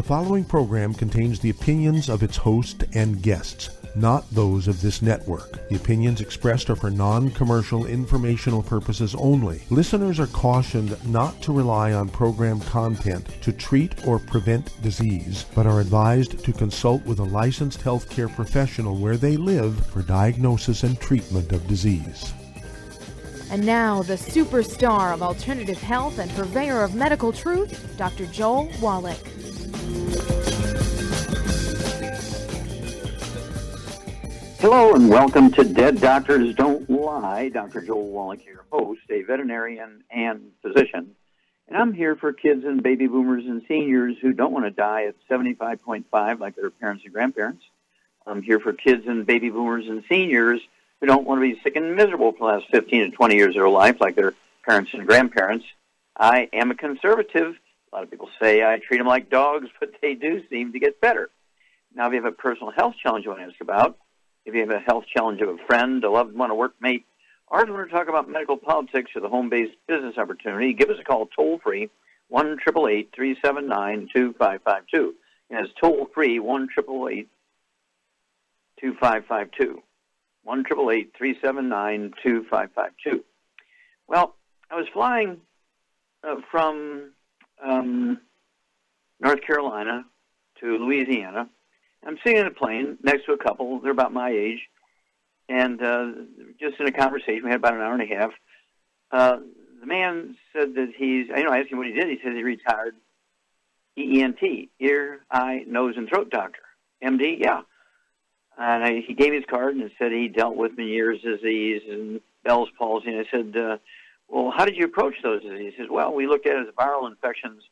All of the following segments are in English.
The following program contains the opinions of its host and guests, not those of this network. The opinions expressed are for non-commercial informational purposes only. Listeners are cautioned not to rely on program content to treat or prevent disease, but are advised to consult with a licensed healthcare professional where they live for diagnosis and treatment of disease. And now, the superstar of alternative health and purveyor of medical truth, Dr. Joel Wallach. Hello and welcome to Dead Doctors Don't Lie. Dr. Joel Wallach, your host, a veterinarian and physician. And I'm here for kids and baby boomers and seniors who don't want to die at 75.5 like their parents and grandparents. I'm here for kids and baby boomers and seniors who don't want to be sick and miserable for the last 15 to 20 years of their life like their parents and grandparents. I am a conservative. A lot of people say I treat them like dogs, but they do seem to get better. Now, if you have a personal health challenge you want to ask about, if you have a health challenge of a friend, a loved one, a workmate, or if you want to talk about medical politics or the home-based business opportunity, give us a call toll-free, 1-888-379-2552. And it's toll-free, 1-888-2552. 1-888-379-2552. Well, I was flying from North Carolina to Louisiana. I'm sitting in a plane next to a couple. They're about my age. And just in a conversation, we had about an hour and a half. The man said that I asked him what he did. He said he retired ENT, ear, eye, nose, and throat doctor. MD, yeah. And he gave his card and said he dealt with Meniere's disease and Bell's palsy. And I said, well, how did you approach those diseases? He says, well, we looked at it as viral infections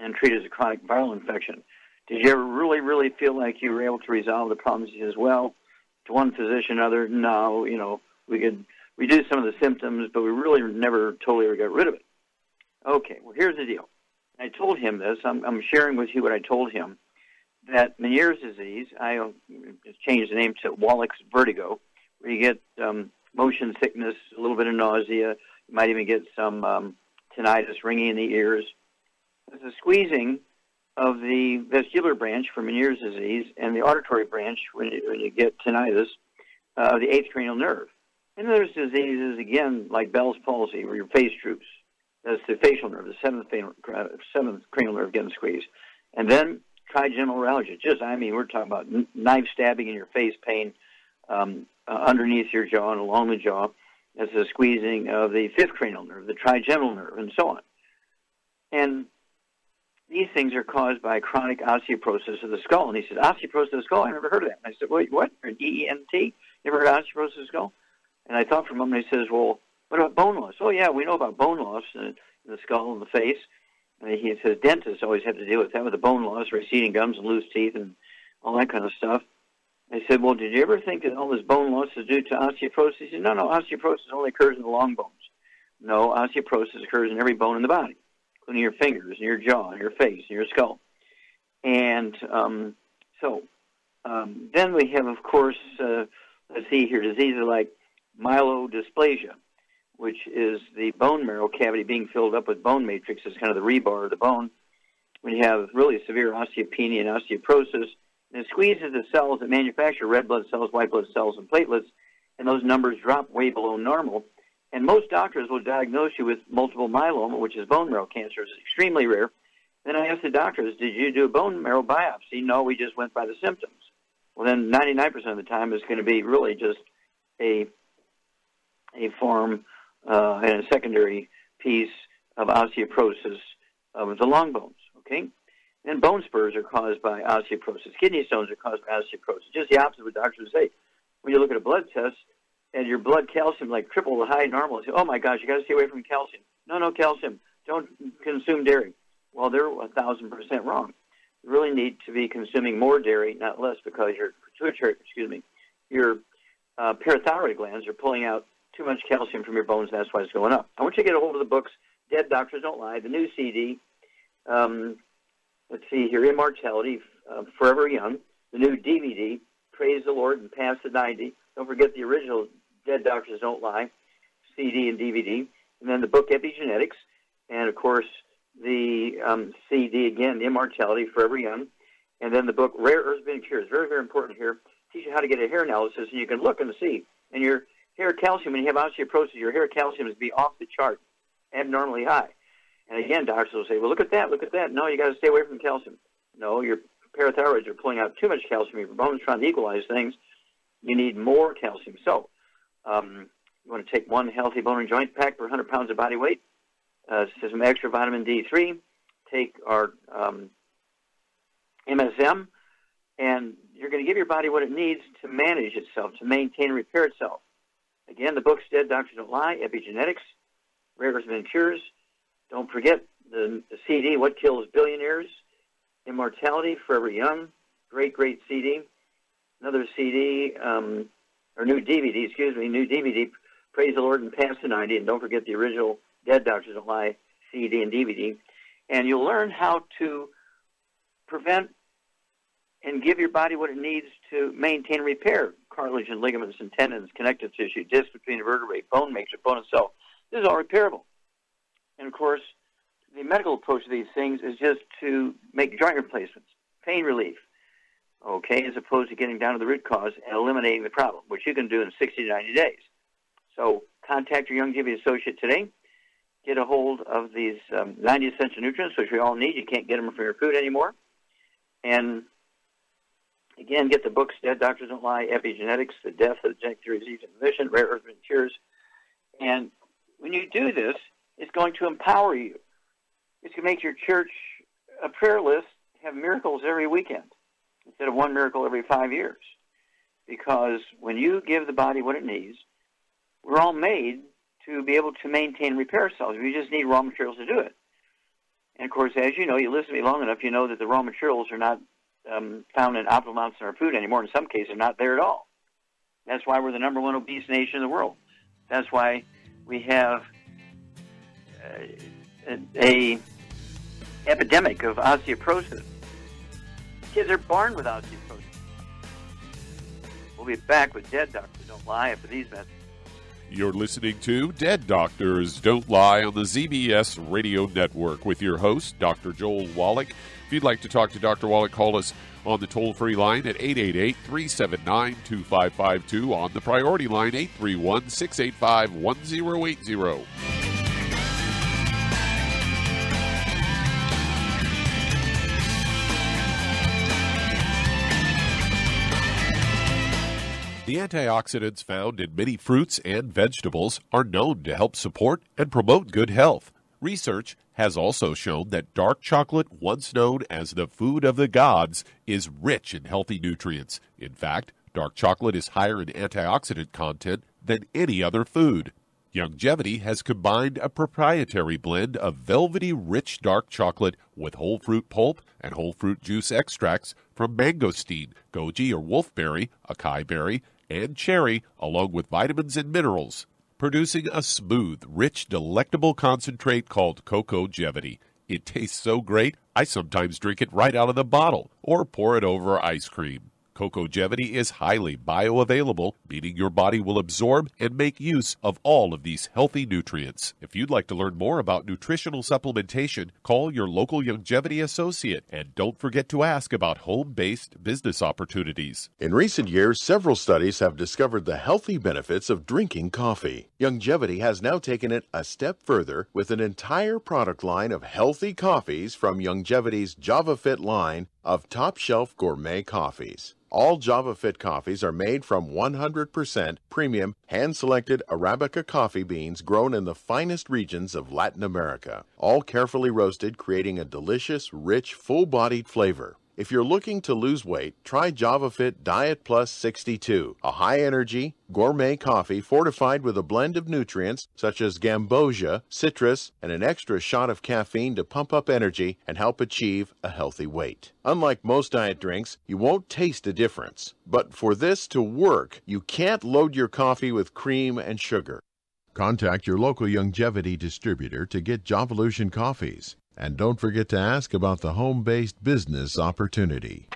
and treat it as a chronic viral infection. Did you ever really feel like you were able to resolve the problems? He says, well, to one physician, other, no, we could reduce some of the symptoms, but we really never totally got rid of it. Okay, well, here's the deal. I told him this. I'm sharing with you what I told him, that Meniere's disease, I just changed the name to Wallach's vertigo, where you get motion sickness, a little bit of nausea. You might even get some tinnitus, ringing in the ears. It's a squeezing of the vestibular branch for Meniere's disease and the auditory branch when you get tinnitus of the eighth cranial nerve. And there's diseases, again, like Bell's palsy, where your face droops. That's the facial nerve, the seventh cranial nerve getting squeezed. And then trigeminal neuralgia. We're talking about knife stabbing in your face, pain underneath your jaw and along the jaw. That's the squeezing of the fifth cranial nerve, the trigeminal nerve, and so on. And these things are caused by chronic osteoporosis of the skull. And he said, osteoporosis of the skull? I never heard of that. And I said, wait, what? An EENT? Never heard of osteoporosis of the skull? And I thought for a moment, he says, well, what about bone loss? Oh, yeah, we know about bone loss in the skull and the face. And he says dentists always have to deal with that, with the bone loss, receding gums and loose teeth and all that kind of stuff. I said, well, did you ever think that all this bone loss is due to osteoporosis? He said, no, osteoporosis only occurs in the long bones. No, osteoporosis occurs in every bone in the body, including your fingers and your jaw and your face and your skull. And then we have, of course, let's see here, diseases like myelodysplasia, which is the bone marrow cavity being filled up with bone matrix. It's kind of the rebar of the bone. When you have really severe osteopenia and osteoporosis, and it squeezes the cells that manufacture red blood cells, white blood cells, and platelets, and those numbers drop way below normal. And most doctors will diagnose you with multiple myeloma, which is bone marrow cancer. It's extremely rare. Then I asked the doctors, did you do a bone marrow biopsy? No, we just went by the symptoms. Well, then 99% of the time it's going to be really just a form and a secondary piece of osteoporosis of the long bones, okay? And bone spurs are caused by osteoporosis. Kidney stones are caused by osteoporosis. Just the opposite of what doctors say. When you look at a blood test and your blood calcium like triple the high normal, you say, oh, my gosh, you got to stay away from calcium. No, calcium. Don't consume dairy. Well, they're 1,000% wrong. You really need to be consuming more dairy, not less, because your parathyroid glands are pulling out too much calcium from your bones, and that's why it's going up. I want you to get a hold of the books, Dead Doctors Don't Lie, the new CD, let's see here, Immortality, Forever Young, the new DVD, Praise the Lord and Past the 90. Don't forget the original Dead Doctors Don't Lie, CD and DVD, and then the book Epigenetics, and, of course, the CD, again, The Immortality, Forever Young, and then the book Rare Earths Been Cures. Very, very important here. Teach you how to get a hair analysis, and you can look and see. And your hair calcium, when you have osteoporosis, your hair calcium is be off the chart, abnormally high. And again, doctors will say, well, look at that, look at that. No, you got to stay away from calcium. No, your parathyroids are pulling out too much calcium. Your bones trying to equalize things. You need more calcium. So you want to take one healthy bone and joint pack per 100 pounds of body weight. Some extra vitamin D3. Take our MSM, and you're going to give your body what it needs to manage itself, to maintain and repair itself. Again, the book's Dead Doctors Don't Lie, Epigenetics, Rare Earths Been Cures. Don't forget the CD, What Kills Billionaires, Immortality, Forever Young. Great, great CD. Another CD, or new DVD, Praise the Lord and Pass the 90. And don't forget the original Dead Doctors Don't Lie CD and DVD. And you'll learn how to prevent and give your body what it needs to maintain and repair cartilage and ligaments and tendons, connective tissue, discs between the vertebrae, bone matrix, bone itself. This is all repairable. And, of course, the medical approach to these things is just to make joint replacements, pain relief, okay, as opposed to getting down to the root cause and eliminating the problem, which you can do in 60 to 90 days. So contact your Youngevity associate today. Get a hold of these 90 essential nutrients, which we all need. You can't get them from your food anymore. And, again, get the books, Dead Doctors Don't Lie, Epigenetics, The Death of the Genetic Theory of Disease and Remission, Rare Earths Been Cures. And when you do this, it's going to empower you. It's going to make your church a prayer list have miracles every weekend instead of one miracle every 5 years. Because when you give the body what it needs, we're all made to be able to maintain and repair ourselves. We just need raw materials to do it. And, of course, as you know, you listen to me long enough, you know that the raw materials are not found in optimal amounts in our food anymore. In some cases, they're not there at all. That's why we're the number one obese nation in the world. That's why we have a epidemic of osteoporosis. Kids are born with osteoporosis. We'll be back with Dead Doctors Don't Lie after these messages. You're listening to Dead Doctors Don't Lie on the ZBS Radio Network with your host, Dr. Joel Wallach. If you'd like to talk to Dr. Wallach, call us on the toll-free line at 888-379-2552, on the priority line 831-685-1080. The antioxidants found in many fruits and vegetables are known to help support and promote good health. Research has also shown that dark chocolate, once known as the food of the gods, is rich in healthy nutrients. In fact, dark chocolate is higher in antioxidant content than any other food. Youngevity has combined a proprietary blend of velvety rich dark chocolate with whole fruit pulp and whole fruit juice extracts from mangosteen, goji or wolfberry, acai berry, and cherry, along with vitamins and minerals, producing a smooth, rich, delectable concentrate called Cocogevity. It tastes so great, I sometimes drink it right out of the bottle or pour it over ice cream. Cocogevity is highly bioavailable, meaning your body will absorb and make use of all of these healthy nutrients. If you'd like to learn more about nutritional supplementation, call your local Youngevity associate, and don't forget to ask about home-based business opportunities. In recent years, several studies have discovered the healthy benefits of drinking coffee. Youngevity has now taken it a step further with an entire product line of healthy coffees from Youngevity's JavaFit line of top-shelf gourmet coffees. All JavaFit coffees are made from 100% premium, hand-selected Arabica coffee beans grown in the finest regions of Latin America, all carefully roasted, creating a delicious, rich, full-bodied flavor. If you're looking to lose weight, try JavaFit Diet Plus 62, a high-energy, gourmet coffee fortified with a blend of nutrients such as gambosia, citrus, and an extra shot of caffeine to pump up energy and help achieve a healthy weight. Unlike most diet drinks, you won't taste a difference. But for this to work, you can't load your coffee with cream and sugar. Contact your local Youngevity distributor to get Jovolution coffees. And don't forget to ask about the home-based business opportunity.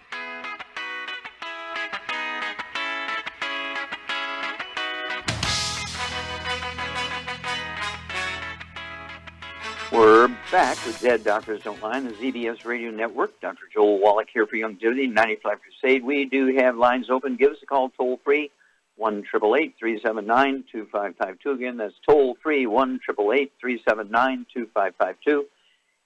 We're back with Dead Doctors Don't Lie, the ZBS Radio Network. Dr. Joel Wallach here for Longevity 95 Crusade. We do have lines open. Give us a call toll-free, 1-888-379-2552. Again, that's toll-free, 1-888-379-2552.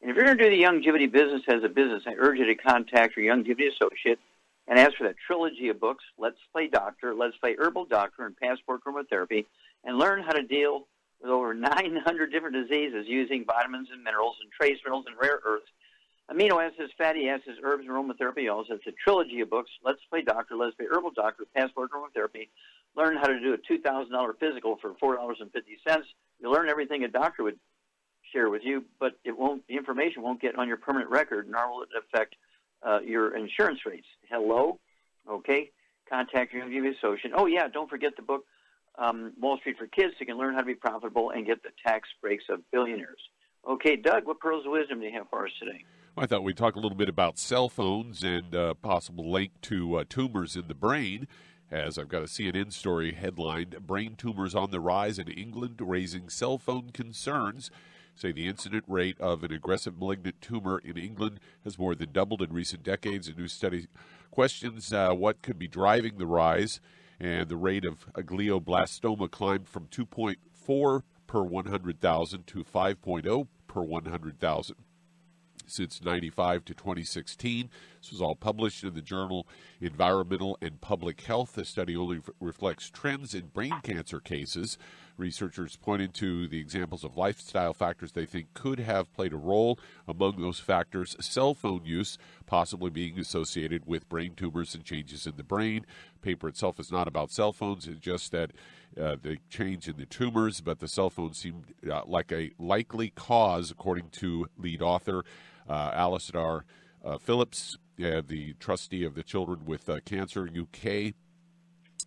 And if you're going to do the longevity business as a business, I urge you to contact your longevity associate and ask for that trilogy of books, Let's Play Doctor, Let's Play Herbal Doctor, and Passport Chromotherapy, and learn how to deal with over 900 different diseases using vitamins and minerals and trace minerals and rare earths, amino acids, fatty acids, herbs, and aromatherapy oils. It's a trilogy of books, Let's Play Doctor, Let's Play Herbal Doctor, Passport Chromotherapy. Learn how to do a $2,000 physical for $4.50. You'll learn everything a doctor would share with you, but it won't. The information won't get on your permanent record, nor will it affect your insurance rates. Hello? Okay. Contact your longevity associate. Oh, yeah, don't forget the book, Wall Street for Kids, so you can learn how to be profitable and get the tax breaks of billionaires. Okay, Doug, what pearls of wisdom do you have for us today? Well, I thought we'd talk a little bit about cell phones and possible link to tumors in the brain, as I've got a CNN story headlined, Brain Tumors on the Rise in England, Raising Cell Phone Concerns. Say the incident rate of an aggressive malignant tumor in England has more than doubled in recent decades. A new study questions what could be driving the rise, and the rate of a glioblastoma climbed from 2.4 per 100,000 to 5.0 per 100,000 since 95 to 2016. This was all published in the journal Environmental and Public Health. The study only reflects trends in brain cancer cases. Researchers pointed to the examples of lifestyle factors they think could have played a role. Among those factors, cell phone use possibly being associated with brain tumors and changes in the brain. The paper itself is not about cell phones. It's just that the change in the tumors, but the cell phone seemed like a likely cause, according to lead author Alasdair Phillips, the trustee of the Children with Cancer UK,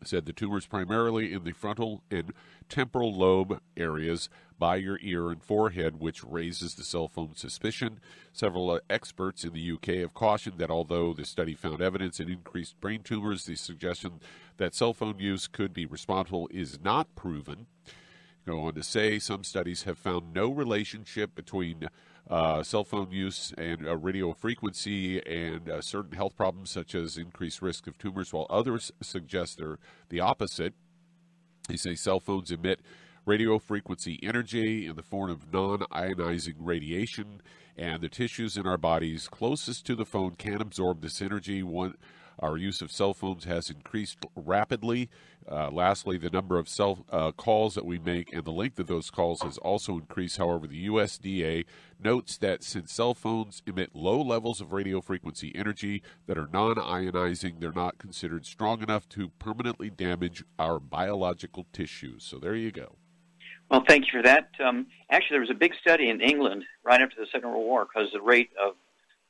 said the tumors primarily in the frontal and temporal lobe areas by your ear and forehead, which raises the cell phone suspicion. Several experts in the UK have cautioned that although the study found evidence in increased brain tumors, the suggestion that cell phone use could be responsible is not proven. Go on to say some studies have found no relationship between cell phone use and radio frequency and certain health problems such as increased risk of tumors, while others suggest they're the opposite. They say cell phones emit radio frequency energy in the form of non-ionizing radiation, and the tissues in our bodies closest to the phone can absorb this energy. Our use of cell phones has increased rapidly. Lastly, the number of cell calls that we make and the length of those calls has also increased. However, the USDA notes that since cell phones emit low levels of radio frequency energy that are non-ionizing, they're not considered strong enough to permanently damage our biological tissues. So there you go. Well, thank you for that. Actually, there was a big study in England right after the Second World War because the rate of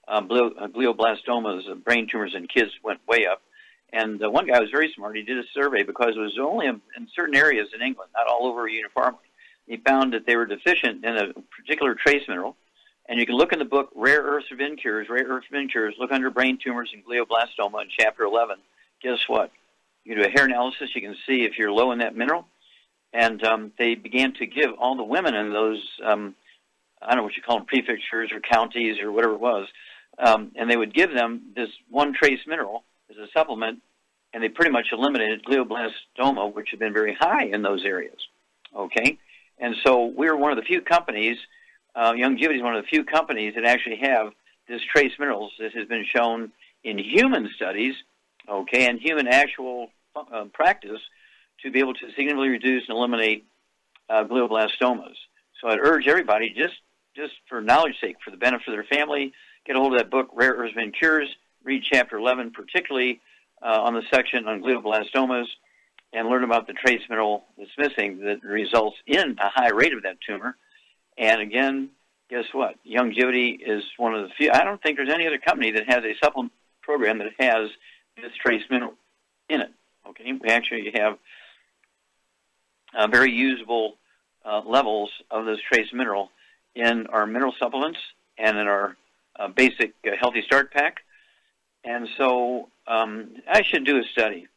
glioblastomas, brain tumors in kids, went way up. And one guy was very smart. He did a survey because it was only in certain areas in England, not all over uniformly. He found that they were deficient in a particular trace mineral. And you can look in the book, Rare Earths for Vein Cures, look under brain tumors and glioblastoma in Chapter 11. Guess what? You do a hair analysis, you can see if you're low in that mineral. And they began to give all the women in those, I don't know what you call them, prefectures or counties or whatever it was, and they would give them this one trace mineral as a supplement, and they pretty much eliminated glioblastoma, which had been very high in those areas. Okay? And so we're one of the few companies, Longevity is one of the few companies that actually have this trace minerals that has been shown in human studies, okay, and human actual practice to be able to significantly reduce and eliminate glioblastomas. So I'd urge everybody, just for knowledge's sake, for the benefit of their family, get a hold of that book, Rare Earths and Cures, read Chapter 11, particularly on the section on glioblastomas, and learn about the trace mineral that's missing that results in a high rate of that tumor. And again, guess what? Longevity is one of the few. I don't think there's any other company that has a supplement program that has this trace mineral in it. Okay, we actually have very usable levels of this trace mineral in our mineral supplements and in our basic Healthy Start Pack. And so I should do a study.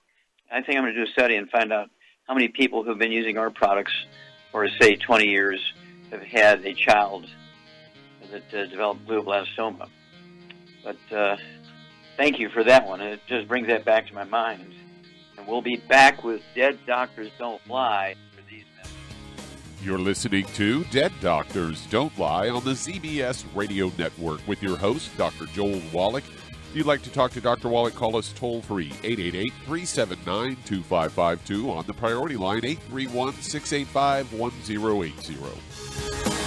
I think I'm going to do a study and find out how many people who have been using our products for, say, 20 years have had a child that developed glioblastoma. But thank you for that one. It just brings that back to my mind. And we'll be back with Dead Doctors Don't Lie for these minutes. You're listening to Dead Doctors Don't Lie on the ZBS Radio Network with your host, Dr. Joel Wallach. If you'd like to talk to Dr. Wallach, call us toll-free, 888-379-2552 on the priority line, 831-685-1080.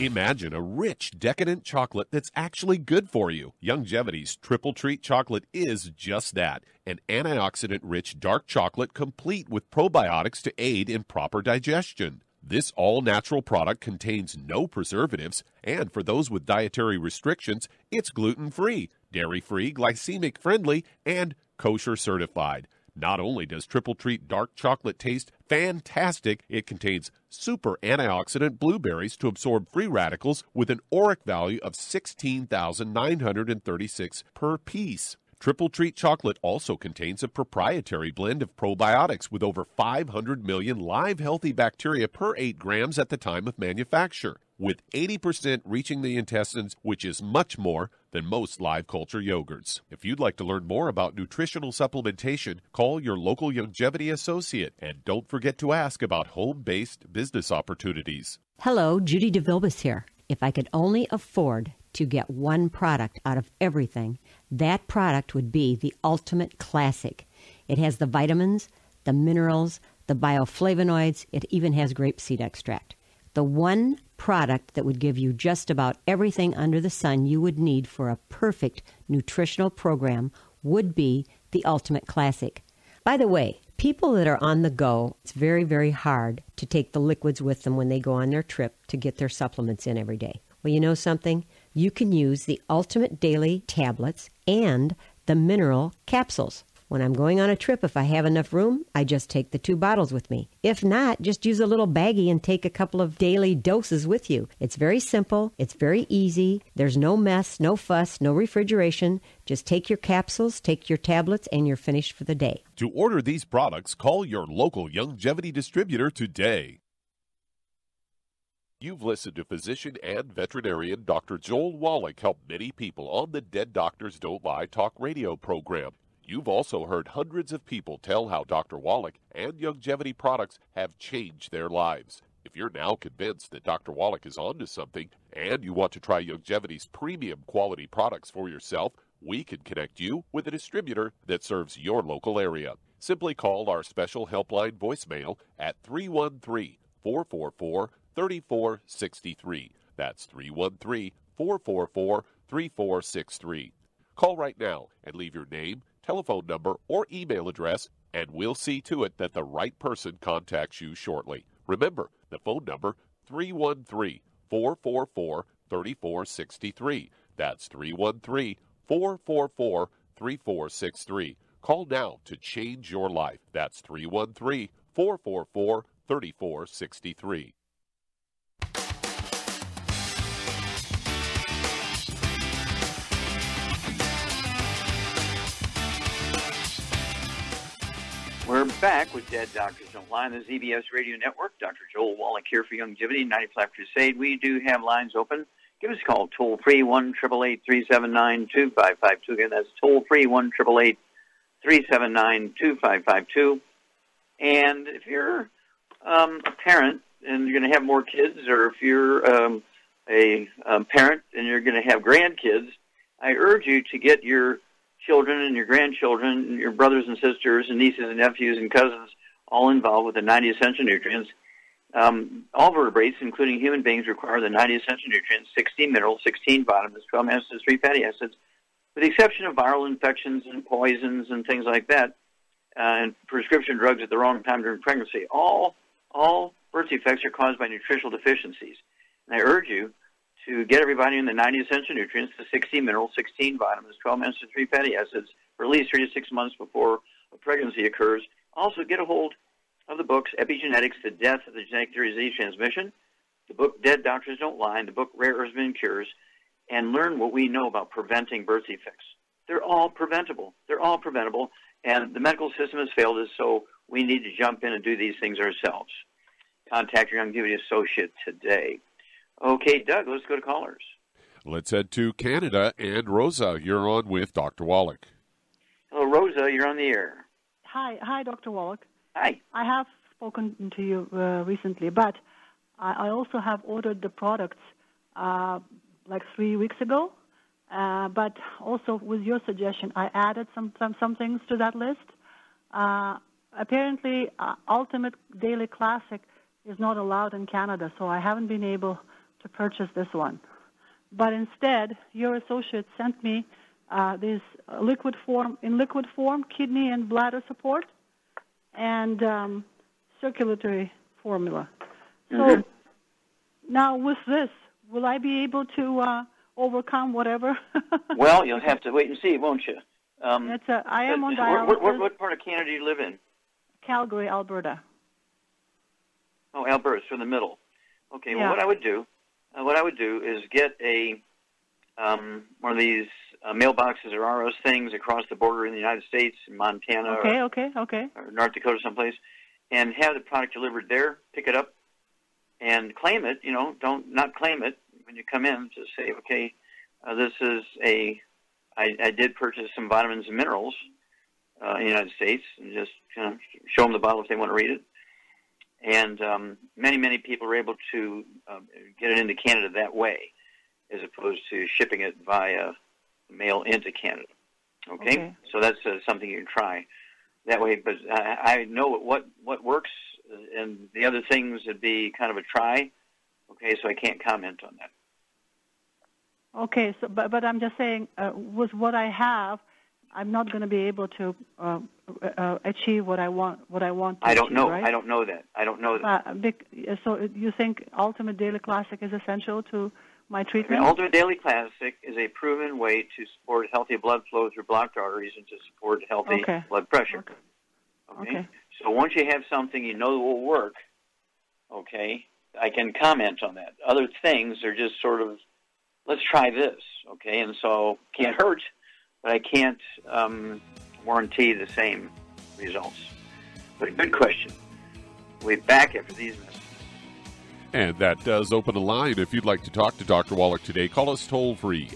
Imagine a rich, decadent chocolate that's actually good for you. Youngevity's Triple Treat chocolate is just that, an antioxidant-rich dark chocolate complete with probiotics to aid in proper digestion. This all-natural product contains no preservatives, and for those with dietary restrictions, it's gluten-free, dairy-free, glycemic-friendly, and kosher certified. Not only does Triple Treat dark chocolate taste fantastic, it contains super antioxidant blueberries to absorb free radicals with an ORAC value of 16,936 per piece. Triple Treat chocolate also contains a proprietary blend of probiotics with over 500 million live healthy bacteria per 8 grams at the time of manufacture, with 80% reaching the intestines, which is much more than most live culture yogurts. If you'd like to learn more about nutritional supplementation, call your local Youngevity associate, and don't forget to ask about home-based business opportunities. Hello, Judy DeVilbus here. If I could only afford to get one product out of everything, that product would be the Ultimate Classic. It has the vitamins, the minerals, the bioflavonoids. It even has grapeseed extract. The one product that would give you just about everything under the sun you would need for a perfect nutritional program would be the Ultimate Classic. By the way, people that are on the go, it's very, very hard to take the liquids with them when they go on their trip to get their supplements in every day. Well, you know something? You can use the Ultimate Daily tablets and the mineral capsules. When I'm going on a trip, if I have enough room, I just take the 2 bottles with me. If not, just use a little baggie and take a couple of daily doses with you. It's very simple. It's very easy. There's no mess, no fuss, no refrigeration. Just take your capsules, take your tablets, and you're finished for the day. To order these products, call your local Youngevity distributor today. You've listened to physician and veterinarian Dr. Joel Wallach help many people on the Dead Doctors Don't Lie talk radio program. You've also heard hundreds of people tell how Dr. Wallach and Youngevity products have changed their lives. If you're now convinced that Dr. Wallach is onto something and you want to try Youngevity's premium quality products for yourself, we can connect you with a distributor that serves your local area. Simply call our special helpline voicemail at 313-444-3463. That's 313-444-3463. Call right now and leave your name, telephone number, or email address, and we'll see to it that the right person contacts you shortly. Remember, the phone number, 313-444-3463. That's 313-444-3463. Call now to change your life. That's 313-444-3463. We're back with Dead Doctors Don't Lie on the ZBS Radio Network. Dr. Joel Wallach here for Youngevity, 95 Crusade. We do have lines open. Give us a call, toll-free, 1-888-379-2552. Again, that's toll-free, 1-888-379-2552. And if you're a parent and you're going to have more kids, or if you're a parent and you're going to have grandkids, I urge you to get your children and your grandchildren and your brothers and sisters and nieces and nephews and cousins all involved with the 90 essential nutrients. All vertebrates, including human beings, require the 90 essential nutrients, 16 minerals, 16 vitamins, 12 acids, 3 fatty acids, with the exception of viral infections and poisons and things like that, and prescription drugs at the wrong time during pregnancy. All birth defects are caused by nutritional deficiencies. And I urge you to get everybody in the 90 essential nutrients, the 16 minerals, 16 vitamins, 12 acids, 3 fatty acids, for at least 3 to 6 months before a pregnancy occurs. Also, get a hold of the books Epigenetics, The Death of the Genetic Theory of Disease Transmission, the book Dead Doctors Don't Lie, and the book Rare Herbs and Cures, and learn what we know about preventing birth defects. They're all preventable. They're all preventable, and the medical system has failed us, so we need to jump in and do these things ourselves. Contact your Youngevity associate today. Okay, Doug, let's go to callers. Let's head to Canada, and Rosa, you're on with Dr. Wallach. Hello, Rosa, you're on the air. Hi, Dr. Wallach. Hi. I have spoken to you recently, but I also have ordered the products like 3 weeks ago. But also with your suggestion, I added some things to that list. Apparently, Ultimate Daily Classic is not allowed in Canada, so I haven't been able to purchase this one. But instead, your associate sent me this liquid form, kidney and bladder support, and circulatory formula. So now with this, will I be able to overcome whatever? Well, you'll have to wait and see, won't you? I am on dialysis. What part of Canada do you live in? Calgary, Alberta. Oh, Alberta, so in the middle. Okay. Yeah. Well, what I would do is get a one of these mailboxes or ROS things across the border in the United States, in Montana, or North Dakota, someplace, and have the product delivered there. Pick it up and claim it. Don't not claim it when you come in. Just say, okay, this is I did purchase some vitamins and minerals in the United States, and just kind of show them the bottle if they want to read it. And many people are able to get it into Canada that way, as opposed to shipping it via mail into Canada. Okay? So that's something you can try that way. But I know what works, and the other things would be kind of a try. Okay, so I can't comment on that. Okay, so but I'm just saying, with what I have, I'm not going to be able to achieve what I want. I don't know. Right? I don't know that. So you think Ultimate Daily Classic is essential to my treatment? Ultimate Daily Classic is a proven way to support healthy blood flow through blocked arteries and to support healthy blood pressure. Okay. So once you have something you know will work, okay, I can comment on that. Other things are just sort of, let's try this, okay? And so can't hurt, but I can't warranty the same results. But a good question. We'll be back after these messages. And that does open a line. If you'd like to talk to Dr. Wallach today, call us toll-free,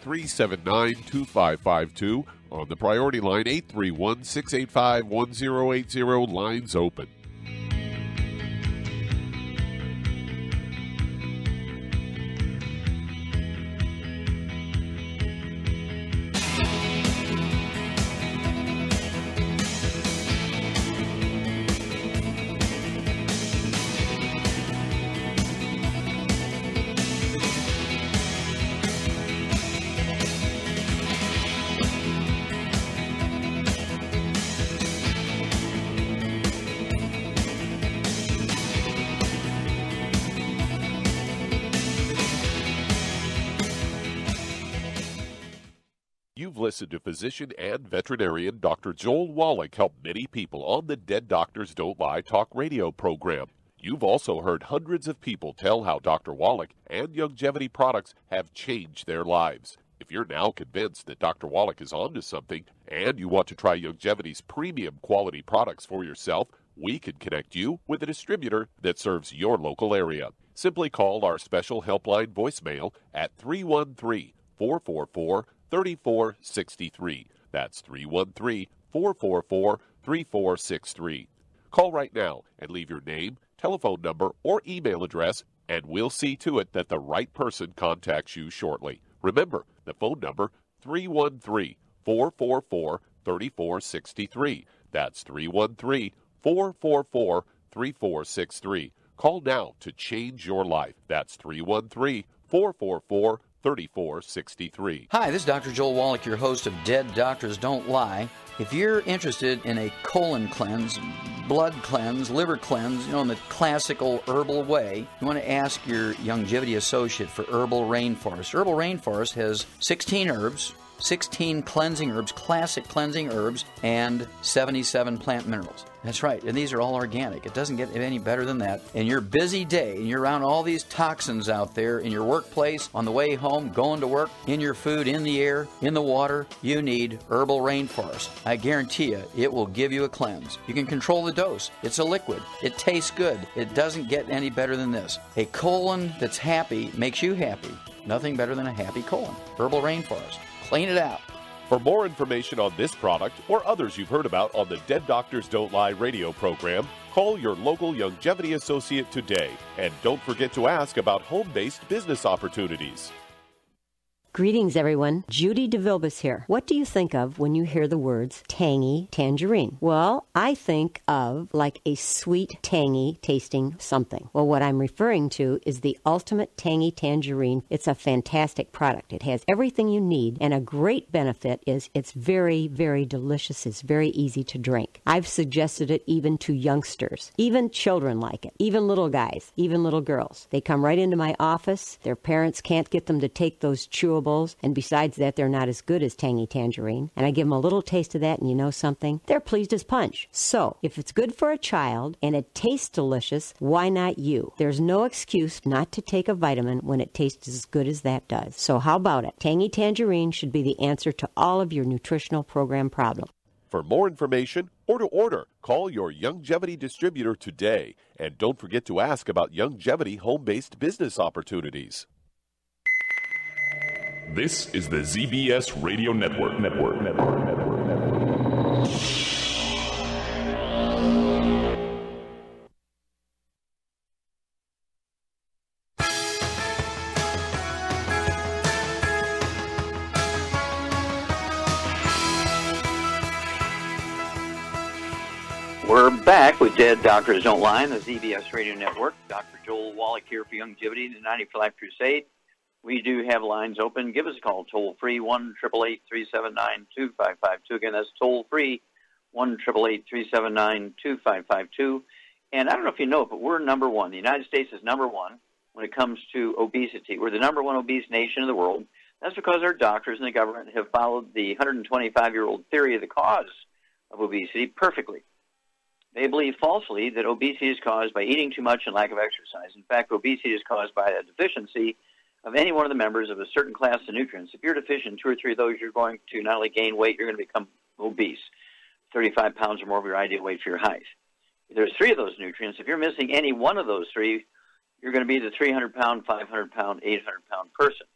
888-379-2552. On the priority line, 831-685-1080. Lines open. You've listened to physician and veterinarian Dr. Joel Wallach help many people on the Dead Doctors Don't Lie talk radio program. You've also heard hundreds of people tell how Dr. Wallach and Youngevity products have changed their lives. If you're now convinced that Dr. Wallach is onto something and you want to try Youngevity's premium quality products for yourself, we can connect you with a distributor that serves your local area. Simply call our special helpline voicemail at 313-444-3463. That's 313-444-3463. Call right now and leave your name, telephone number, or email address, and we'll see to it that the right person contacts you shortly. Remember, the phone number, 313-444-3463. That's 313-444-3463. Call now to change your life. That's 313-444-3463. Hi, this is Dr. Joel Wallach, your host of Dead Doctors Don't Lie. If you're interested in a colon cleanse, blood cleanse, liver cleanse, in the classical herbal way, you want to ask your Youngevity associate for Herbal Rainforest. Herbal Rainforest has 16 herbs, 16 cleansing herbs, classic cleansing herbs, and 77 plant minerals. That's right, and these are all organic. It doesn't get any better than that. In your busy day, and you're around all these toxins out there, in your workplace, on the way home, going to work, in your food, in the air, in the water, you need Herbal Rainforest. I guarantee you, it will give you a cleanse. You can control the dose. It's a liquid. It tastes good. It doesn't get any better than this. A colon that's happy makes you happy. Nothing better than a happy colon. Herbal Rainforest. Clean it out. For more information on this product or others you've heard about on the Dead Doctors Don't Lie radio program, call your local Longevity associate today. And don't forget to ask about home-based business opportunities. Greetings, everyone. Judy DeVilbus here. What do you think of when you hear the words tangy tangerine? Well, I think of like a sweet, tangy tasting something. Well, what I'm referring to is the Ultimate Tangy Tangerine. It's a fantastic product. It has everything you need, and a great benefit is it's very, very delicious. It's very easy to drink. I've suggested it even to youngsters. Even children like it. Even little guys. Even little girls. They come right into my office. Their parents can't get them to take those chewable, and besides that, they're not as good as Tangy Tangerine. And I give them a little taste of that, and you know something? They're pleased as punch. So, if it's good for a child and it tastes delicious, why not you? There's no excuse not to take a vitamin when it tastes as good as that does. So how about it? Tangy Tangerine should be the answer to all of your nutritional program problems. For more information or to order, call your Longevity distributor today. And don't forget to ask about Longevity home-based business opportunities. This is the ZBS Radio Network. We're back with Dead Doctors Don't Lie on the ZBS Radio Network. Dr. Joel Wallach here for Longevity, the 90 for Life Crusade. We do have lines open. Give us a call, toll-free, 1-888-379-2552. Again, that's toll-free, 1-888-379-2552. And I don't know if you know it, but we're number one. The United States is number one when it comes to obesity. We're the number one obese nation in the world. That's because our doctors and the government have followed the 125-year-old theory of the cause of obesity perfectly. They believe falsely that obesity is caused by eating too much and lack of exercise. In fact, obesity is caused by a deficiency of any one of the members of a certain class of nutrients. If you're deficient in 2 or 3 of those, you're going to not only gain weight, you're going to become obese, 35 pounds or more of your ideal weight for your height. If there's 3 of those nutrients. If you're missing any one of those 3, you're going to be the 300-pound, 500-pound, 800-pound person.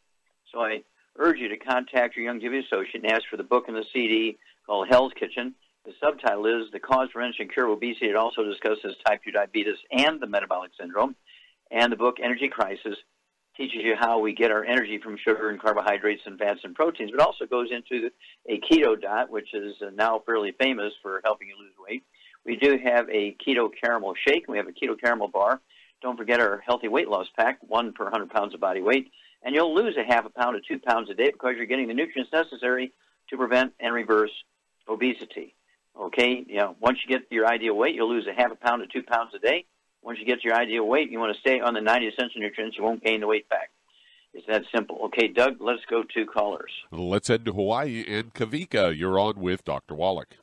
So I urge you to contact your Longevity associate and ask for the book and the CD called Hell's Kitchen. The subtitle is The Cause, Prevention, and Cure of Obesity. It also discusses type 2 diabetes and the metabolic syndrome. And the book Energy Crisis teaches you how we get our energy from sugar and carbohydrates and fats and proteins, but also goes into a keto diet, which is now fairly famous for helping you lose weight. We do have a keto caramel shake. We have a keto caramel bar. Don't forget our healthy weight loss pack, 1 per 100 pounds of body weight. And you'll lose a half a pound to 2 pounds a day because you're getting the nutrients necessary to prevent and reverse obesity. Okay, once you get your ideal weight, you'll lose a half a pound to 2 pounds a day. Once you get to your ideal weight, you want to stay on the 90 essential nutrients. You won't gain the weight back. It's that simple. Okay, Doug, let's go to callers. Let's head to Hawaii. And Kavika, you're on with Dr. Wallach.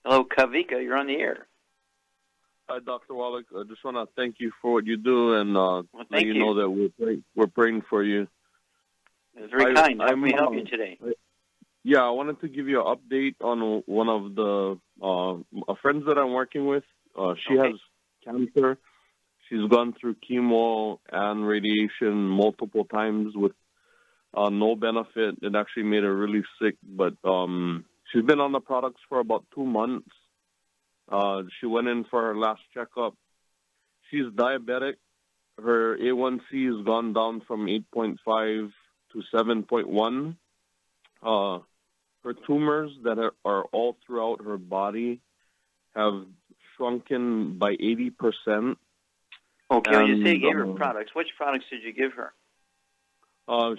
Hello, Kavika. You're on the air. Hi, Dr. Wallach. I just want to thank you for what you do and let you know that we're praying for you. It's very kind. How can we help you today? Yeah, I wanted to give you an update on one of the friends that I'm working with. She has cancer. She's gone through chemo and radiation multiple times with no benefit. It actually made her really sick, but she's been on the products for about 2 months. She went in for her last checkup. She's diabetic. Her A1C has gone down from 8.5 to 7.1. Her tumors that are all throughout her body have shrunken by 80%. Okay, when you say you gave her products, which products did you give her?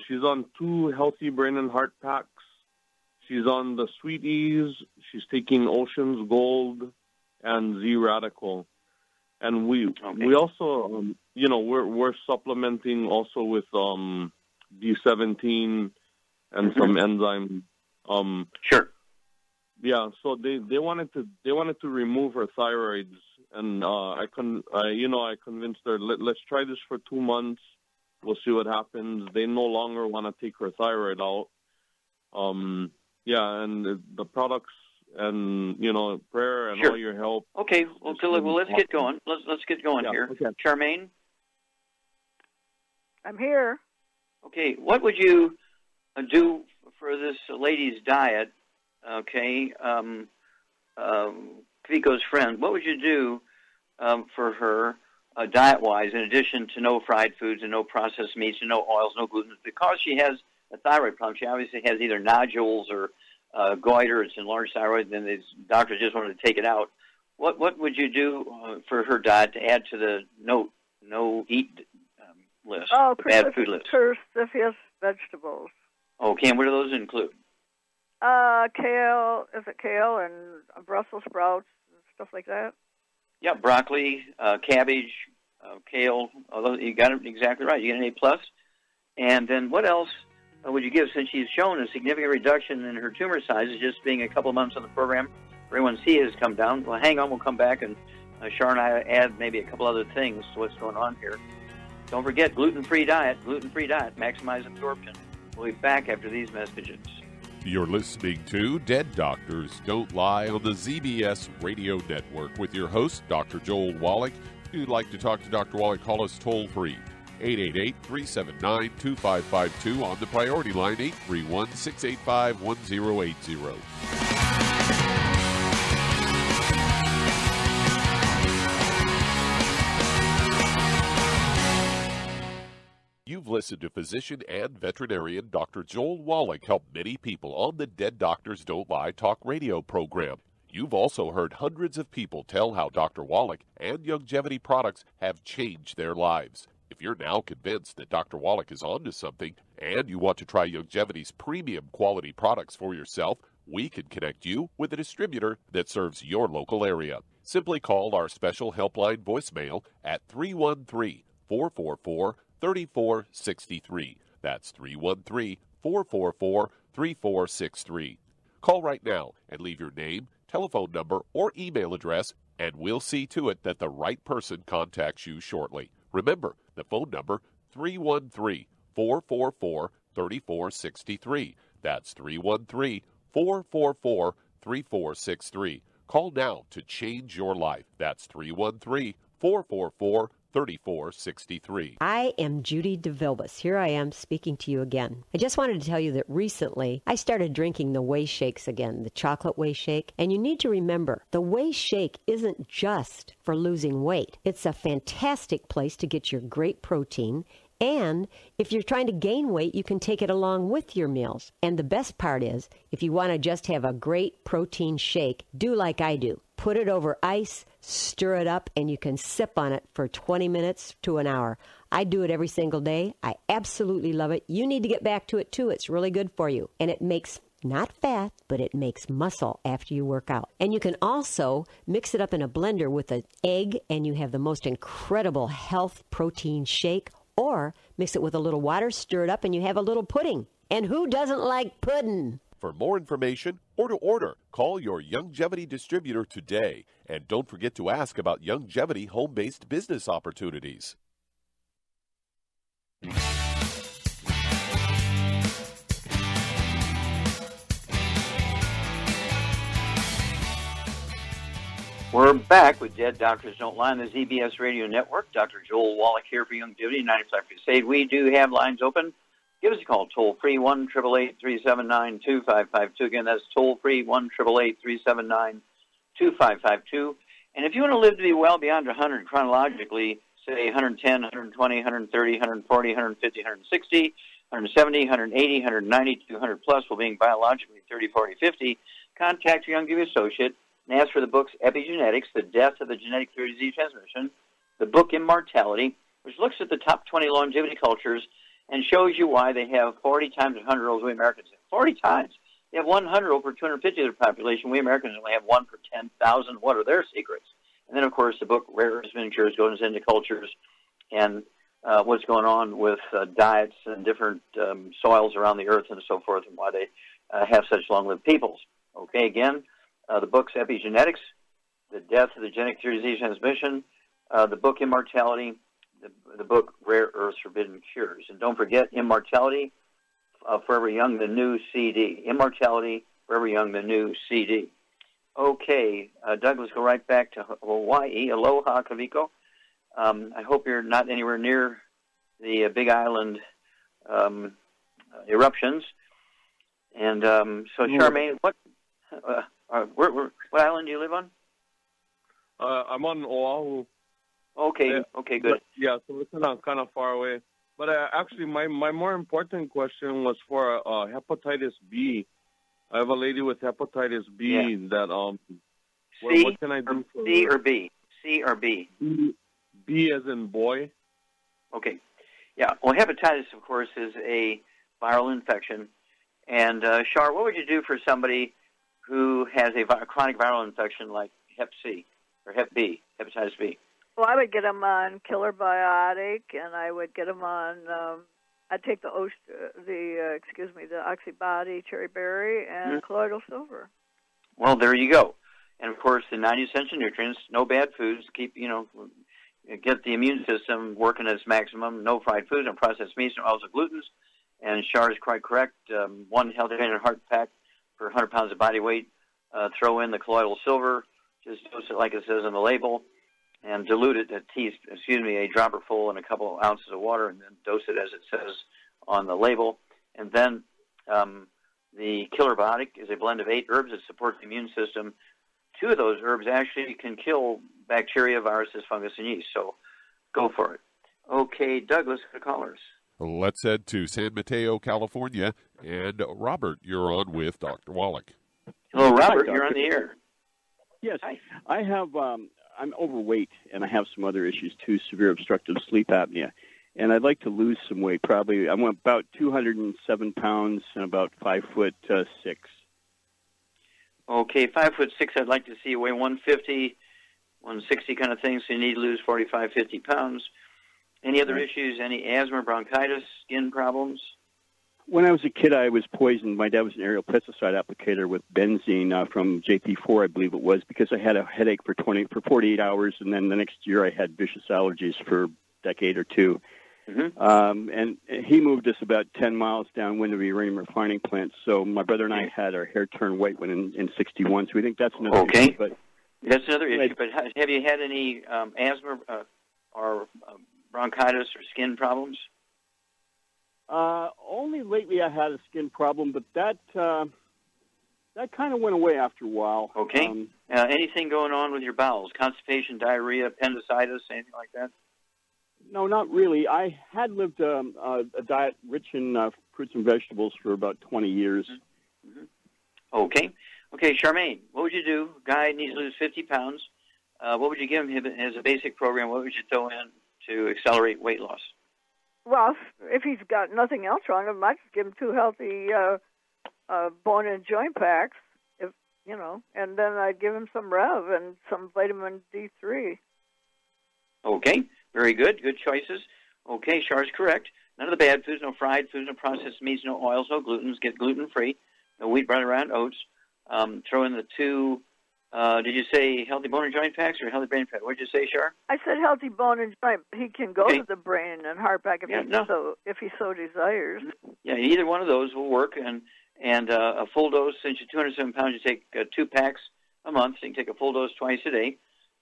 She's on 2 healthy brain and heart packs. She's on the Sweeties. She's taking Ocean's Gold and Z-Radical. And we also, we're supplementing also with B17 and some enzyme Sure. Yeah, so they wanted to remove her thyroids, and I convinced her, let's try this for 2 months. We'll see what happens. They no longer want to take her thyroid out. Yeah, and the products and prayer and all your help. Okay, well let's get going. Let's get going here. Okay. Charmaine? I'm here. Okay, what would you do for this lady's diet? Okay, Kaviko's friend, what would you do for her diet-wise, in addition to no fried foods and no processed meats and no oils, no gluten? Because she has a thyroid problem, she obviously has either nodules or goiter, it's enlarged thyroid, then the doctor just wanted to take it out. What would you do for her diet to add to the no eat list, the bad food list? Cruciferous vegetables. Okay, and what do those include? Kale, kale and Brussels sprouts and stuff like that? Yeah, broccoli, cabbage, kale. Although you got it exactly right. You get an A+. And then what else would you give, since she's shown a significant reduction in her tumor sizes just being a couple of months on the program? Her A1C has come down. Well, hang on, we'll come back, and Shar and I add maybe a couple other things to what's going on here. Don't forget, gluten-free diet, maximize absorption. We'll be back after these messages. You're listening to Dead Doctors Don't Lie on the ZBS Radio Network with your host, Dr. Joel Wallach. If you'd like to talk to Dr. Wallach, call us toll-free, 888-379-2552 on the priority line, 831-685-1080. You've listened to physician and veterinarian Dr. Joel Wallach help many people on the Dead Doctors Don't Lie talk radio program. You've also heard hundreds of people tell how Dr. Wallach and Youngevity products have changed their lives. If you're now convinced that Dr. Wallach is onto something and you want to try Youngevity's premium quality products for yourself, we can connect you with a distributor that serves your local area. Simply call our special helpline voicemail at 313-444-3463. That's 313-444-3463. Call right now and leave your name, telephone number, or email address, and we'll see to it that the right person contacts you shortly. Remember, the phone number, 313-444-3463. That's 313-444-3463. Call now to change your life. That's 313-444-3463. 3463. I am Judy DeVilbus. Here I am speaking to you again. I just wanted to tell you that recently I started drinking the Whey Shakes again, the chocolate Whey Shake. And you need to remember, the Whey Shake isn't just for losing weight. It's a fantastic place to get your great protein. And if you're trying to gain weight, you can take it along with your meals. And the best part is, if you want to just have a great protein shake, do like I do. Put it over ice, stir it up, and you can sip on it for 20 minutes to an hour. I do it every single day. I absolutely love it. You need to get back to it, too. It's really good for you. And it makes not fat, but it makes muscle after you work out. And you can also mix it up in a blender with an egg, and you have the most incredible health protein shake. Or mix it with a little water, stir it up, and you have a little pudding. And who doesn't like pudding? For more information or to order, call your Youngevity distributor today. And don't forget to ask about Youngevity home-based business opportunities. We're back with Dead Doctors Don't Lie on the ZBS Radio Network. Dr. Joel Wallach here for Youngevity, 95 Crusade. We do have lines open. Give us a call, toll-free, 1-888-379-2552. Again, that's toll-free, 1-888-379-2552. And if you want to live to be well beyond 100 chronologically, say 110, 120, 130, 140, 150, 160, 170, 180, 190, 200 plus, while being biologically 30, 40, 50, contact your Youngevity associate and ask for the books Epigenetics, The Death of the Genetic Theory of Disease Transmission, the book Immortality, which looks at the top 20 longevity cultures and shows you why they have 40 times 100-year-olds we Americans have. 40 times. They have 100 per 250 of their population. We Americans only have 1 per 10,000. What are their secrets? And then, of course, the book Rare Earths Miniatures goes into cultures and what's going on with diets and different soils around the earth and so forth, and why they have such long-lived peoples. Okay, again, the book's Epigenetics, The Death of the Genetic Disease Transmission, the book Immortality, the book Rare Earths Forbidden Cures. And don't forget Immortality, Forever Young, the new CD. Immortality, Forever Young, the new CD. Okay, Doug, let's go right back to Hawaii. Aloha, Kaviko. I hope you're not anywhere near the Big Island eruptions. And so, Charmaine, what island do you live on? I'm on Oahu. Okay, okay, good. Yeah, so it's kind of far away. But actually, my more important question was for hepatitis B. I have a lady with hepatitis B that what can I do for C her? or B? C or B? B as in boy. Okay. Yeah. Well, hepatitis, of course, is a viral infection. And Shar, what would you do for somebody who has a chronic viral infection like Hep C or Hep B, hepatitis B? Well, I would get them on killer biotic, and I would get them on. I'd take the oxybody, cherry berry, and colloidal silver. Well, there you go. And of course, the 90 essential nutrients, no bad foods, keep get the immune system working at its maximum. No fried foods, no processed meats, no oils or glutens. And Shar is quite correct. One healthy heart pack per 100 pounds of body weight. Throw in the colloidal silver. Just dose it like it says on the label, and dilute it a dropper full in a couple of ounces of water, and then dose it as it says on the label. And then the killer biotic is a blend of 8 herbs that support the immune system. 2 of those herbs actually can kill bacteria, viruses, fungus, and yeast. So go for it. Okay, Douglas, for the callers. Let's head to San Mateo, California. And Robert, you're on with Dr. Wallach. Hello, Robert. Hi, you're on the air. Yes. Hi. I have, I'm overweight, and I have some other issues too, severe obstructive sleep apnea. And I'd like to lose some weight. Probably, I'm about 207 pounds and about 5'6". Okay, 5'6". I'd like to see you weigh 150, 160 kind of thing. So you need to lose 45, 50 pounds. Any other issues? Any asthma, bronchitis, skin problems? When I was a kid, I was poisoned. My dad was an aerial pesticide applicator with benzene from JP4, I believe it was, because I had a headache for 48 hours, and then the next year I had vicious allergies for a decade or two. Mm-hmm. And he moved us about 10 miles downwind of the uranium refining plant, so my brother and I had our hair turn white when in 61, so we think that's another issue. But that's another issue, but have you had any asthma or bronchitis or skin problems? Only lately I had a skin problem, but that kind of went away after a while. Okay. Anything going on with your bowels? Constipation, diarrhea, appendicitis, anything like that? No, not really. I had lived a diet rich in fruits and vegetables for about 20 years. Mm-hmm. Okay. Okay, Charmaine, what would you do? Guy needs to lose 50 pounds. What would you give him as a basic program? What would you throw in to accelerate weight loss? Well, if he's got nothing else wrong, I might just give him 2 healthy bone and joint packs, and then I'd give him some Rev and some vitamin D3. Okay, very good. Good choices. Okay, Char's correct. None of the bad foods, no fried foods, no processed meats, no oils, no glutens. Get gluten-free. No wheat, bread, around oats. Throw in the 2, did you say healthy bone and joint packs or healthy brain pack? What did you say, Char? I said healthy bone and joint. He can go to the brain and heart pack if he so desires. Yeah, either one of those will work. And a full dose, since you're 207 pounds, you take 2 packs a month. So you can take a full dose twice a day.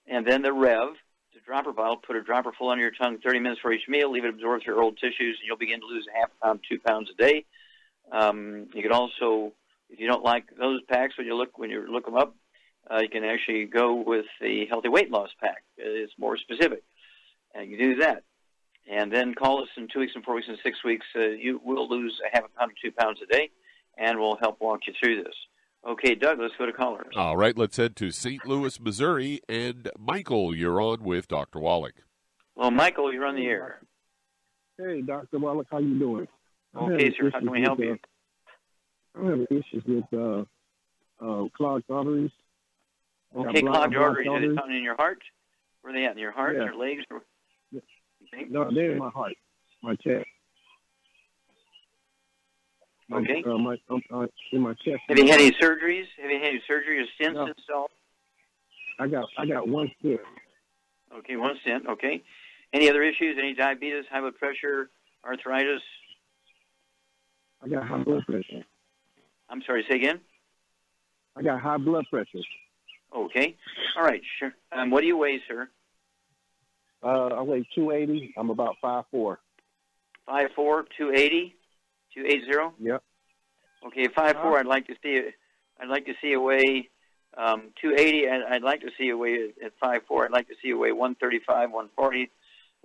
And then the Rev, the dropper bottle, put a dropper full under your tongue 30 minutes for each meal. Leave it absorb through your old tissues, and you'll begin to lose a half pound, 2 pounds a day. You can also, if you don't like those packs, when you look them up, you can actually go with the healthy weight loss pack. It's more specific, and you do that. And then call us in 2 weeks and 4 weeks and 6 weeks. You will lose a half a pound to 2 pounds a day, and we'll help walk you through this. Okay, Doug, let's go to callers. All right, let's head to St. Louis, Missouri. And Michael, you're on with Dr. Wallach. Well, Michael, you're on the air. Hey, Dr. Wallach, how you doing? Okay, sir, how can we help you? I'm having issues with clogged arteries. Okay, clogged arteries. Are they found in your heart? Where are they at? In your heart, your legs? Or... No, they're in my heart, my chest. Okay. In my chest. Have you had any surgeries? Have you had any surgery or stents installed? I got one stent. Okay, one stent. Okay. Any other issues? Any diabetes, high blood pressure, arthritis? I got high blood pressure. I'm sorry, say again? I got high blood pressure. Okay. All right, sure. What do you weigh, sir? I weigh 280. I'm about 5'4". 5'4", 280? 280? Yep. Okay, 5'4", I'd like to see you weigh 280. I'd like to see you weigh at 5'4". I'd like to see you weigh 135, 140.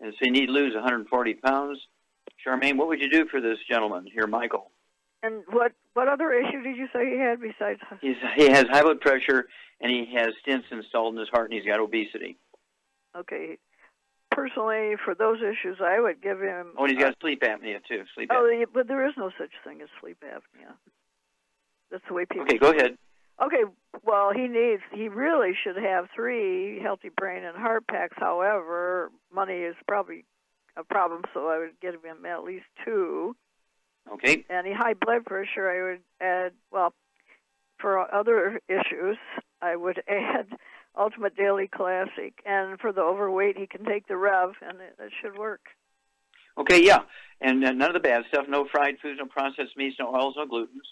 And so you need to lose 140 pounds. Charmaine, what would you do for this gentleman here, Michael? And what other issue did you say he had besides? He has high blood pressure, and he has stents installed in his heart, and he's got obesity. Okay. Personally, for those issues, I would give him... Oh, and he's got sleep apnea, too. Sleep apnea. But there is no such thing as sleep apnea. That's the way people... Okay, go ahead. Okay, well, he really should have 3 healthy brain and heart packs. However, money is probably a problem, so I would give him at least 2. Okay. Any high blood pressure, I would add, well, for other issues, I would add Ultimate Daily Classic. And for the overweight, he can take the Rev, and it should work. Okay, yeah. And none of the bad stuff, no fried foods, no processed meats, no oils, no glutens,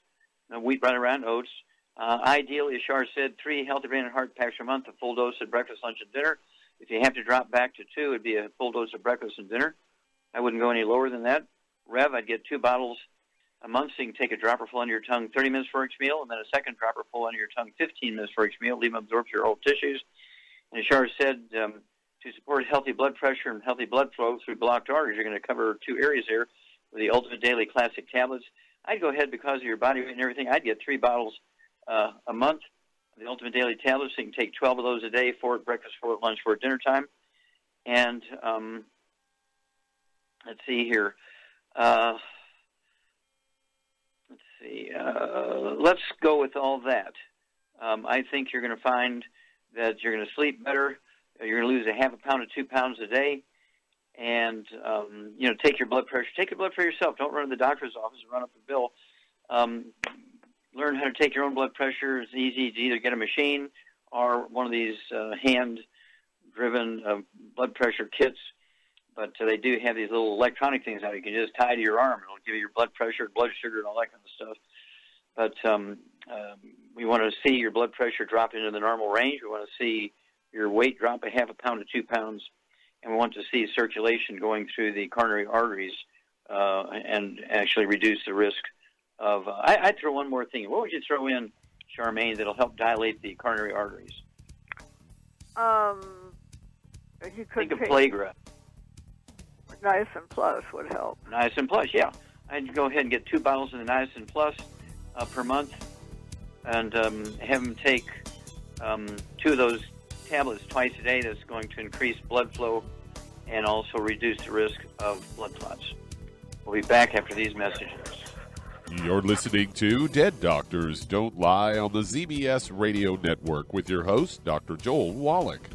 no wheat, bran, around oats. Ideally, as Shar said, 3 healthy brain and heart packs per month, a full dose at breakfast, lunch, and dinner. If you have to drop back to 2, it'd be a full dose of breakfast and dinner. I wouldn't go any lower than that. Rev, I'd get 2 bottles a month, so you can take a dropper full under your tongue 30 minutes for each meal, and then a second dropper full under your tongue 15 minutes for each meal. Leave them absorb your whole tissues. And as Shar said, to support healthy blood pressure and healthy blood flow through blocked arteries, you're going to cover 2 areas there with the Ultimate Daily Classic tablets. I'd go ahead, because of your body weight and everything, I'd get 3 bottles a month of the Ultimate Daily tablets, so you can take 12 of those a day, 4 at breakfast, 4 at lunch, 4 at dinner time. And let's see here. Let's go with all that. I think you're going to find that you're going to sleep better. You're going to lose a half a pound to 2 pounds a day. And, take your blood pressure. Take your blood pressure yourself. Don't run to the doctor's office and run up the bill. Learn how to take your own blood pressure. It's easy to either get a machine or one of these hand-driven blood pressure kits. But they do have these little electronic things now you can just tie to your arm. It'll give you your blood pressure, blood sugar, and all that kind of stuff. But we want to see your blood pressure drop into the normal range. We want to see your weight drop a half a pound to 2 pounds. And we want to see circulation going through the coronary arteries and actually reduce the risk of... I'd throw one more thing. What would you throw in, Charmaine, that'll help dilate the coronary arteries? You could think of Plagra. Niacin Plus would help. Niacin Plus, yeah. I'd go ahead and get 2 bottles of the Niacin Plus per month and have them take 2 of those tablets twice a day. That's going to increase blood flow and also reduce the risk of blood clots. We'll be back after these messages. You're listening to Dead Doctors Don't Lie on the ZBS Radio Network with your host, Dr. Joel Wallach.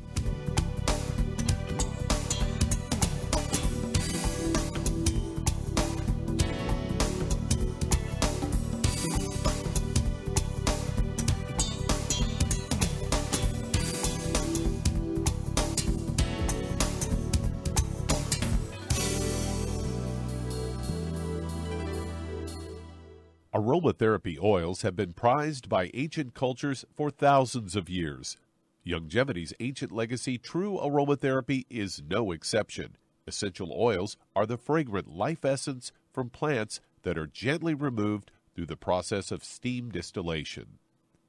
Aromatherapy oils have been prized by ancient cultures for thousands of years. Longevity's ancient legacy, true aromatherapy, is no exception. Essential oils are the fragrant life essence from plants that are gently removed through the process of steam distillation.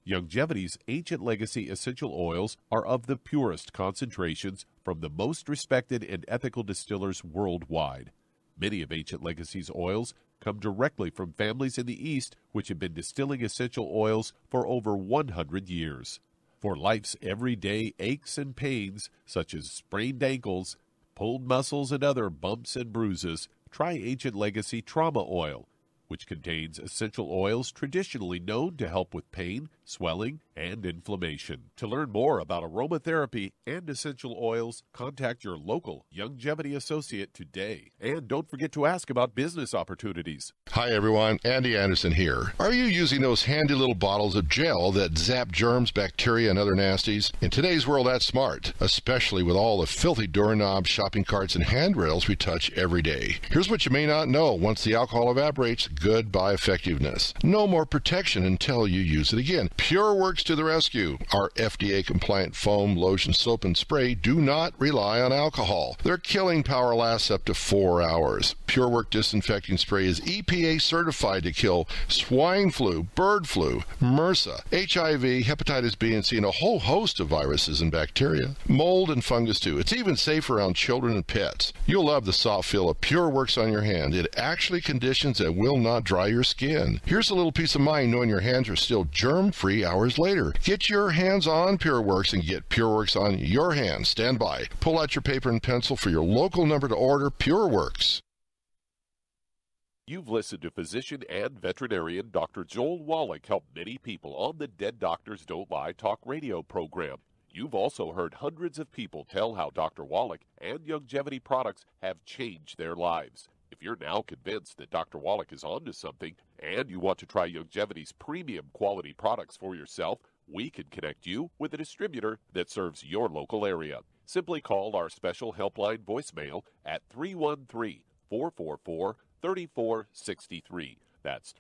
Longevity's ancient legacy essential oils are of the purest concentrations from the most respected and ethical distillers worldwide. Many of Ancient Legacy's oils come directly from families in the East which have been distilling essential oils for over 100 years. For life's everyday aches and pains, such as sprained ankles, pulled muscles, and other bumps and bruises, try Ancient Legacy Trauma Oil, which contains essential oils traditionally known to help with pain, swelling, and inflammation. To learn more about aromatherapy and essential oils, contact your local Longevity associate today. And don't forget to ask about business opportunities. Hi everyone, Andy Anderson here. Are you using those handy little bottles of gel that zap germs, bacteria, and other nasties? In today's world, that's smart, especially with all the filthy doorknobs, shopping carts, and handrails we touch every day. Here's what you may not know. Once the alcohol evaporates, goodbye effectiveness. No more protection until you use it again. PureWorks to the rescue. Our FDA-compliant foam, lotion, soap, and spray do not rely on alcohol. Their killing power lasts up to 4 hours. PureWorks disinfecting spray is EPA certified to kill swine flu, bird flu, MRSA, HIV, hepatitis B and C, and a whole host of viruses and bacteria. Mold and fungus too. It's even safe around children and pets. You'll love the soft feel of PureWorks on your hand. It actually conditions and will not dry your skin. Here's a little peace of mind knowing your hands are still germ-free hours later. Get your hands on PureWorks and get PureWorks on your hands. Stand by. Pull out your paper and pencil for your local number to order PureWorks. You've listened to physician and veterinarian Dr. Joel Wallach help many people on the Dead Doctors Don't Lie talk radio program. You've also heard hundreds of people tell how Dr. Wallach and Longevity products have changed their lives. If you're now convinced that Dr. Wallach is onto something and you want to try Longevity's premium quality products for yourself, we can connect you with a distributor that serves your local area. Simply call our special helpline voicemail at 313-444-3463. That's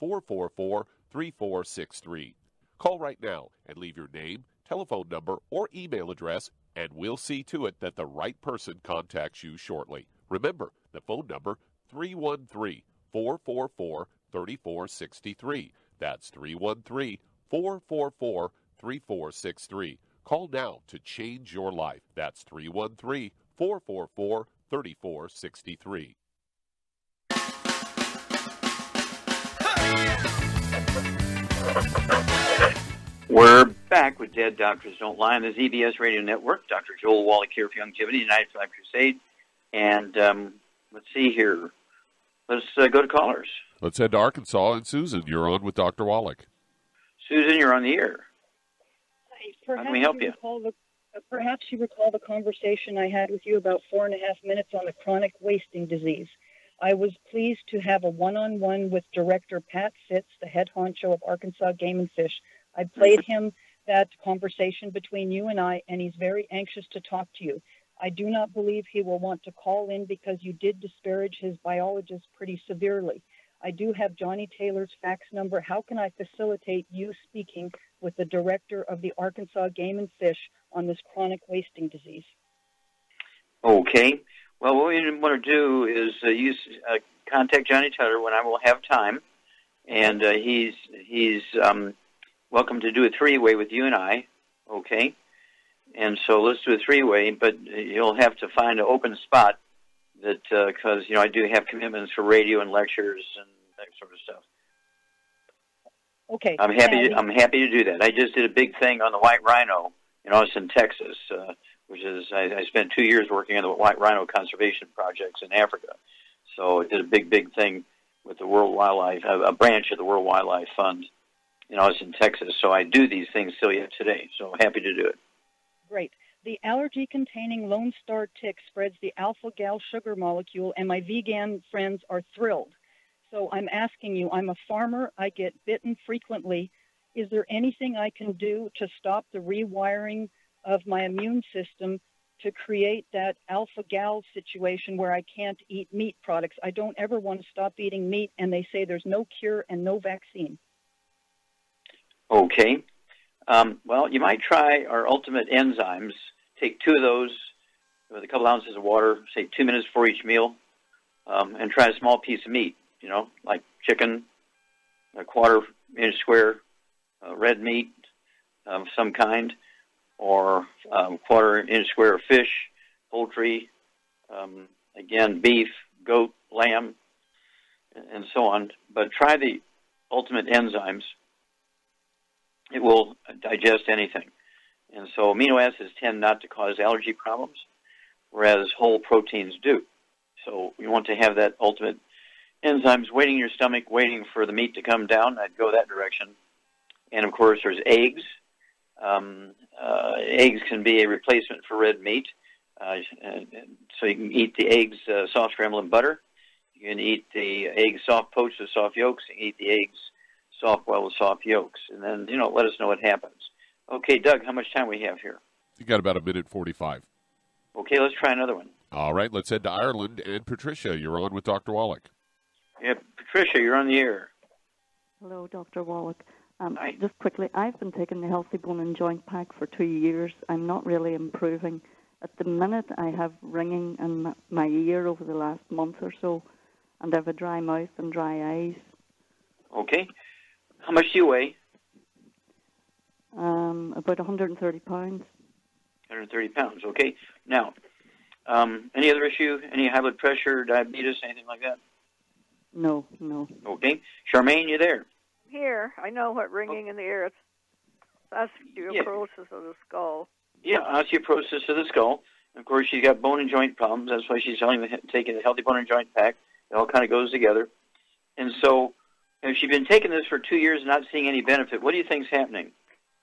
313-444-3463. Call right now and leave your name, telephone number, or email address, and we'll see to it that the right person contacts you shortly. Remember, the phone number, 313-444-3463. That's 313-444-3463. Call now to change your life. That's 313-444-3463. We're back with Dead Doctors Don't Lie on the ZBS Radio Network. Dr. Joel Wallach here for Longevity, United for Life Crusade. And let's see here. Let's go to callers. Let's head to Arkansas. And Susan, you're on with Dr. Wallach. Susan, you're on the air. How can we help you? Perhaps you recall the conversation I had with you about 4.5 minutes on the chronic wasting disease. I was pleased to have a one-on-one with Director Pat Fitz, the head honcho of Arkansas Game and Fish. I played him that conversation between you and I, and he's very anxious to talk to you. I do not believe he will want to call in because you did disparage his biologist pretty severely. I do have Johnny Taylor's fax number. How can I facilitate you speaking with the director of the Arkansas Game and Fish on this chronic wasting disease? Okay. Well, what we want to do is contact Johnny Taylor when I will have time, and he's welcome to do a three-way with you and I, okay? And so let's do a three-way, but you'll have to find an open spot that, because, I do have commitments for radio and lectures and that sort of stuff. Okay. I'm happy to do that. I just did a big thing on the white rhino in Austin, Texas, which is, I spent 2 years working on the white rhino conservation projects in Africa. So I did a big thing with the World Wildlife, a branch of the World Wildlife Fund in Austin, Texas. So I do these things still yet today. So happy to do it. Great. The allergy-containing Lone Star tick spreads the alpha-gal sugar molecule, and my vegan friends are thrilled. So I'm asking you, I'm a farmer. I get bitten frequently. Is there anything I can do to stop the rewiring of my immune system to create that alpha-gal situation where I can't eat meat products? I don't ever want to stop eating meat, and they say there's no cure and no vaccine. Okay. Well, you might try our ultimate enzymes. Take 2 of those with a couple ounces of water, say 2 minutes before each meal, and try a small piece of meat, like chicken, a 1/4 inch square red meat of some kind, or 1/4 inch square of fish, poultry, again, beef, goat, lamb, and so on. But try the ultimate enzymes. It will digest anything. And so amino acids tend not to cause allergy problems, whereas whole proteins do. So you want to have that ultimate enzymes waiting in your stomach, waiting for the meat to come down. I'd go that direction. And, of course, there's eggs. Eggs can be a replacement for red meat. So you can eat the eggs soft scrambled in butter. You can eat the eggs soft poached with soft yolks. You can eat the eggs soft boiled with soft yolks. And then, let us know what happens. Okay, Doug, how much time we have here? You got about 1:45. Okay, let's try another one. All right, let's head to Ireland. And Patricia, you're on with Dr. Wallach. Yeah, Patricia, you're on the air. Hello, Dr. Wallach. Just quickly, I've been taking the Healthy Bone and Joint Pack for 2 years. I'm not really improving. At the minute, I have ringing in my ear over the last month or so, and I have a dry mouth and dry eyes. Okay. How much do you weigh? About 130 pounds. 130 pounds, okay. Now, any other issue? Any high blood pressure, diabetes, anything like that? No. Okay. Charmaine, you there? Here, I know what ringing in the ear is. Osteoporosis of the skull. Yeah, osteoporosis of the skull. Of course, she's got bone and joint problems. That's why she's taking the Healthy Bone and Joint Pack. It all kind of goes together. And so, if she's been taking this for 2 years and not seeing any benefit, what do you think is happening?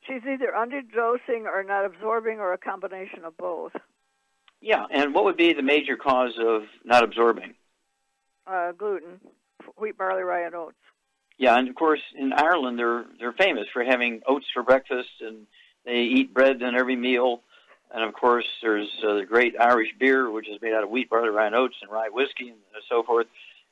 She's either underdosing or not absorbing or a combination of both. Yeah, and what would be the major cause of not absorbing? Gluten, wheat, barley, rye, and oats. Yeah, and of course, in Ireland, they're famous for having oats for breakfast, and they eat bread in every meal. And of course, there's the great Irish beer, which is made out of wheat, barley, rye, and oats, and rye whiskey, and so forth.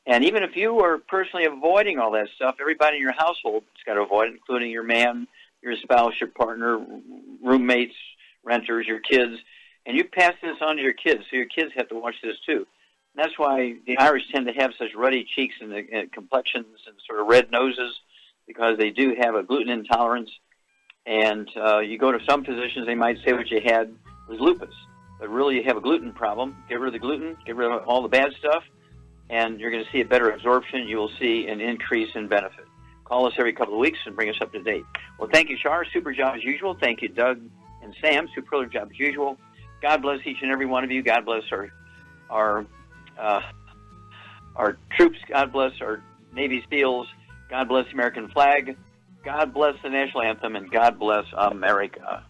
And even if you are personally avoiding all that stuff, everybody in your household has got to avoid it, including your man, your spouse, your partner, roommates, renters, your kids. And you pass this on to your kids, so your kids have to watch this too. And that's why the Irish tend to have such ruddy cheeks and complexions and sort of red noses, because they do have a gluten intolerance. And you go to some physicians, they might say what you had was lupus. But really, you have a gluten problem. Get rid of the gluten, get rid of all the bad stuff, and you're going to see a better absorption. You will see an increase in benefit. Call us every couple of weeks and bring us up to date. Well, thank you, Char. Super job as usual. Thank you, Doug and Sam. Superlative job as usual. God bless each and every one of you. God bless our troops. God bless our Navy SEALs. God bless the American flag. God bless the national anthem. And God bless America.